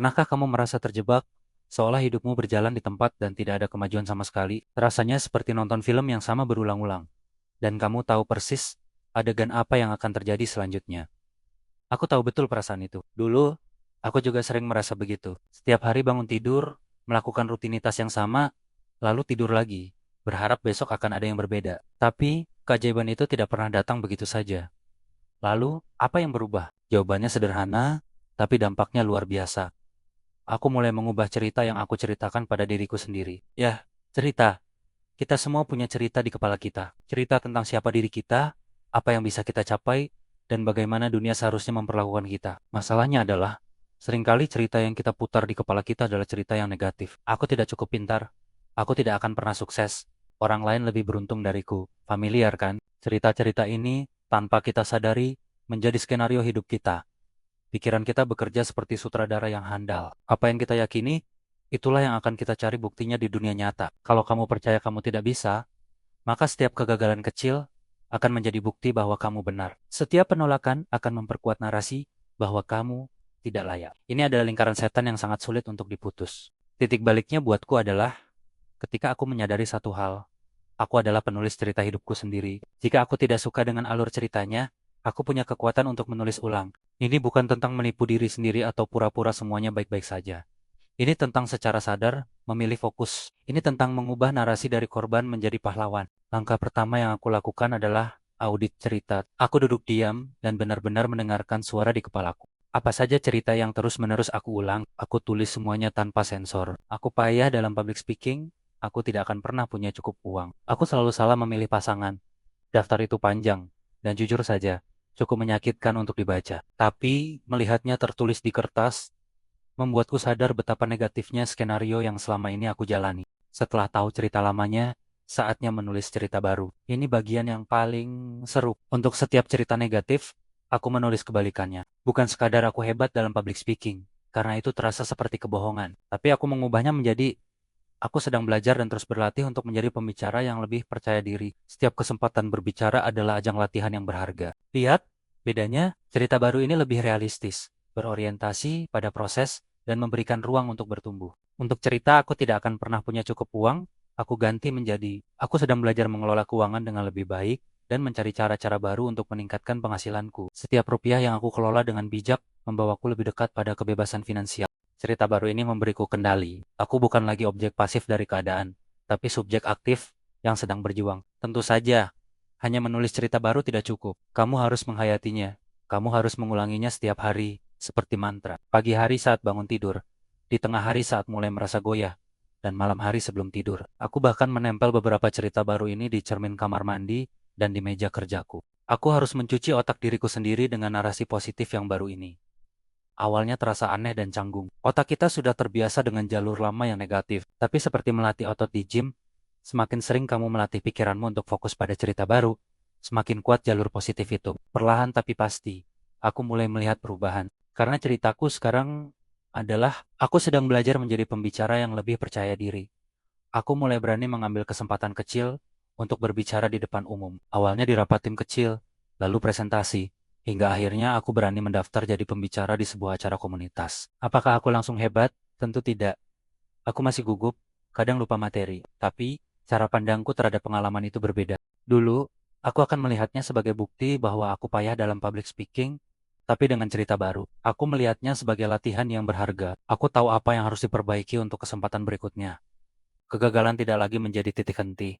Pernahkah kamu merasa terjebak, seolah hidupmu berjalan di tempat dan tidak ada kemajuan sama sekali? Rasanya seperti nonton film yang sama berulang-ulang, dan kamu tahu persis adegan apa yang akan terjadi selanjutnya. Aku tahu betul perasaan itu. Dulu, aku juga sering merasa begitu. Setiap hari bangun tidur, melakukan rutinitas yang sama, lalu tidur lagi, berharap besok akan ada yang berbeda. Tapi, keajaiban itu tidak pernah datang begitu saja. Lalu, apa yang berubah? Jawabannya sederhana, tapi dampaknya luar biasa. Aku mulai mengubah cerita yang aku ceritakan pada diriku sendiri. Ya, cerita. Kita semua punya cerita di kepala kita. Cerita tentang siapa diri kita, apa yang bisa kita capai, dan bagaimana dunia seharusnya memperlakukan kita. Masalahnya adalah, seringkali cerita yang kita putar di kepala kita adalah cerita yang negatif. Aku tidak cukup pintar. Aku tidak akan pernah sukses. Orang lain lebih beruntung dariku. Familiar kan? Cerita-cerita ini, tanpa kita sadari, menjadi skenario hidup kita. Pikiran kita bekerja seperti sutradara yang handal. Apa yang kita yakini, itulah yang akan kita cari buktinya di dunia nyata. Kalau kamu percaya kamu tidak bisa, maka setiap kegagalan kecil akan menjadi bukti bahwa kamu benar. Setiap penolakan akan memperkuat narasi bahwa kamu tidak layak. Ini adalah lingkaran setan yang sangat sulit untuk diputus. Titik baliknya buatku adalah ketika aku menyadari satu hal. Aku adalah penulis cerita hidupku sendiri. Jika aku tidak suka dengan alur ceritanya, aku punya kekuatan untuk menulis ulang. Ini bukan tentang menipu diri sendiri atau pura-pura semuanya baik-baik saja. Ini tentang secara sadar memilih fokus. Ini tentang mengubah narasi dari korban menjadi pahlawan. Langkah pertama yang aku lakukan adalah audit cerita. Aku duduk diam dan benar-benar mendengarkan suara di kepalaku. Apa saja cerita yang terus-menerus aku ulang, aku tulis semuanya tanpa sensor. Aku payah dalam public speaking, aku tidak akan pernah punya cukup uang. Aku selalu salah memilih pasangan. Daftar itu panjang, dan jujur saja, cukup menyakitkan untuk dibaca. Tapi, melihatnya tertulis di kertas, membuatku sadar betapa negatifnya skenario yang selama ini aku jalani. Setelah tahu cerita lamanya, saatnya menulis cerita baru. Ini bagian yang paling seru. Untuk setiap cerita negatif, aku menulis kebalikannya. Bukan sekadar aku hebat dalam public speaking, karena itu terasa seperti kebohongan. Tapi aku mengubahnya menjadi aku sedang belajar dan terus berlatih untuk menjadi pembicara yang lebih percaya diri. Setiap kesempatan berbicara adalah ajang latihan yang berharga. Lihat, bedanya cerita baru ini lebih realistis, berorientasi pada proses, dan memberikan ruang untuk bertumbuh. Untuk cerita aku tidak akan pernah punya cukup uang, aku ganti menjadi aku sedang belajar mengelola keuangan dengan lebih baik dan mencari cara-cara baru untuk meningkatkan penghasilanku. Setiap rupiah yang aku kelola dengan bijak membawaku lebih dekat pada kebebasan finansial. Cerita baru ini memberiku kendali. Aku bukan lagi objek pasif dari keadaan, tapi subjek aktif yang sedang berjuang. Tentu saja, hanya menulis cerita baru tidak cukup. Kamu harus menghayatinya. Kamu harus mengulanginya setiap hari, seperti mantra. Pagi hari saat bangun tidur, di tengah hari saat mulai merasa goyah, dan malam hari sebelum tidur. Aku bahkan menempel beberapa cerita baru ini di cermin kamar mandi dan di meja kerjaku. Aku harus mencuci otak diriku sendiri dengan narasi positif yang baru ini. Awalnya terasa aneh dan canggung. Otak kita sudah terbiasa dengan jalur lama yang negatif, tapi seperti melatih otot di gym, semakin sering kamu melatih pikiranmu untuk fokus pada cerita baru, semakin kuat jalur positif itu. Perlahan tapi pasti, aku mulai melihat perubahan. Karena ceritaku sekarang adalah aku sedang belajar menjadi pembicara yang lebih percaya diri. Aku mulai berani mengambil kesempatan kecil untuk berbicara di depan umum. Awalnya di rapat tim kecil, lalu presentasi, hingga akhirnya aku berani mendaftar jadi pembicara di sebuah acara komunitas. Apakah aku langsung hebat? Tentu tidak. Aku masih gugup, kadang lupa materi. Tapi, cara pandangku terhadap pengalaman itu berbeda. Dulu, aku akan melihatnya sebagai bukti bahwa aku payah dalam public speaking, tapi dengan cerita baru. Aku melihatnya sebagai latihan yang berharga. Aku tahu apa yang harus diperbaiki untuk kesempatan berikutnya. Kegagalan tidak lagi menjadi titik henti,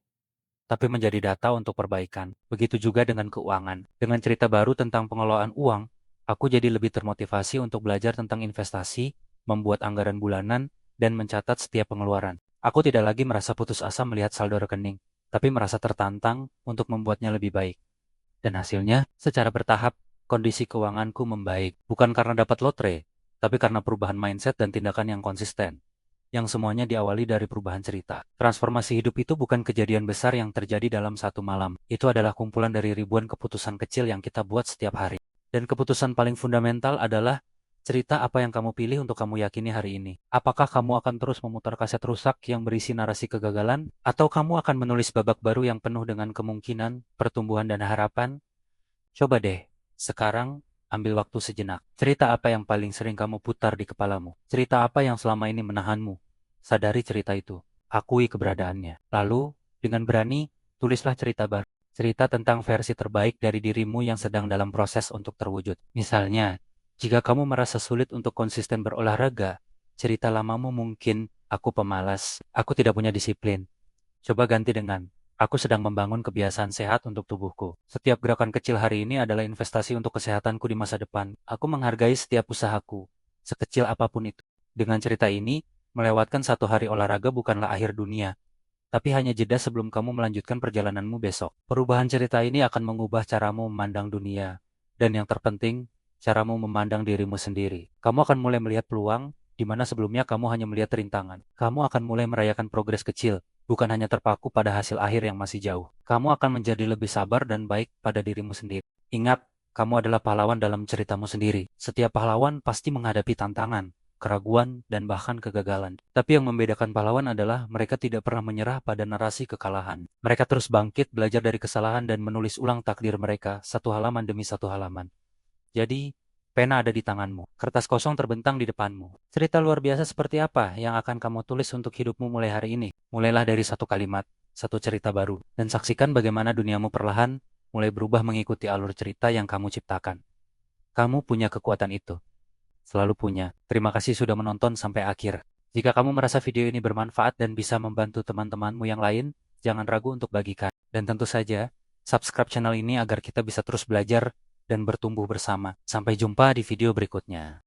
tapi menjadi data untuk perbaikan. Begitu juga dengan keuangan. Dengan cerita baru tentang pengelolaan uang, aku jadi lebih termotivasi untuk belajar tentang investasi, membuat anggaran bulanan, dan mencatat setiap pengeluaran. Aku tidak lagi merasa putus asa melihat saldo rekening, tapi merasa tertantang untuk membuatnya lebih baik. Dan hasilnya, secara bertahap, kondisi keuanganku membaik. Bukan karena dapat lotre, tapi karena perubahan mindset dan tindakan yang konsisten yang semuanya diawali dari perubahan cerita. Transformasi hidup itu bukan kejadian besar yang terjadi dalam satu malam. Itu adalah kumpulan dari ribuan keputusan kecil yang kita buat setiap hari. Dan keputusan paling fundamental adalah cerita apa yang kamu pilih untuk kamu yakini hari ini. Apakah kamu akan terus memutar kaset rusak yang berisi narasi kegagalan? Atau kamu akan menulis babak baru yang penuh dengan kemungkinan, pertumbuhan, dan harapan? Coba deh, sekarang Ambil waktu sejenak. Cerita apa yang paling sering kamu putar di kepalamu? Cerita apa yang selama ini menahanmu? Sadari cerita itu. Akui keberadaannya. Lalu, dengan berani, tulislah cerita baru. Cerita tentang versi terbaik dari dirimu yang sedang dalam proses untuk terwujud. Misalnya, jika kamu merasa sulit untuk konsisten berolahraga, cerita lamamu mungkin, aku pemalas, aku tidak punya disiplin. Coba ganti dengan, aku sedang membangun kebiasaan sehat untuk tubuhku. Setiap gerakan kecil hari ini adalah investasi untuk kesehatanku di masa depan. Aku menghargai setiap usahaku, sekecil apapun itu. Dengan cerita ini, melewatkan satu hari olahraga bukanlah akhir dunia, tapi hanya jeda sebelum kamu melanjutkan perjalananmu besok. Perubahan cerita ini akan mengubah caramu memandang dunia. Dan yang terpenting, caramu memandang dirimu sendiri. Kamu akan mulai melihat peluang, di mana sebelumnya kamu hanya melihat rintangan. Kamu akan mulai merayakan progres kecil, bukan hanya terpaku pada hasil akhir yang masih jauh. Kamu akan menjadi lebih sabar dan baik pada dirimu sendiri. Ingat, kamu adalah pahlawan dalam ceritamu sendiri. Setiap pahlawan pasti menghadapi tantangan, keraguan, dan bahkan kegagalan. Tapi yang membedakan pahlawan adalah mereka tidak pernah menyerah pada narasi kekalahan. Mereka terus bangkit, belajar dari kesalahan, dan menulis ulang takdir mereka satu halaman demi satu halaman. Jadi, pena ada di tanganmu, kertas kosong terbentang di depanmu. Cerita luar biasa seperti apa yang akan kamu tulis untuk hidupmu mulai hari ini? Mulailah dari satu kalimat, satu cerita baru, dan saksikan bagaimana duniamu perlahan mulai berubah mengikuti alur cerita yang kamu ciptakan. Kamu punya kekuatan itu. Selalu punya. Terima kasih sudah menonton sampai akhir. Jika kamu merasa video ini bermanfaat dan bisa membantu teman-temanmu yang lain, jangan ragu untuk bagikan. Dan tentu saja, subscribe channel ini agar kita bisa terus belajar dan bertumbuh bersama. Sampai jumpa di video berikutnya.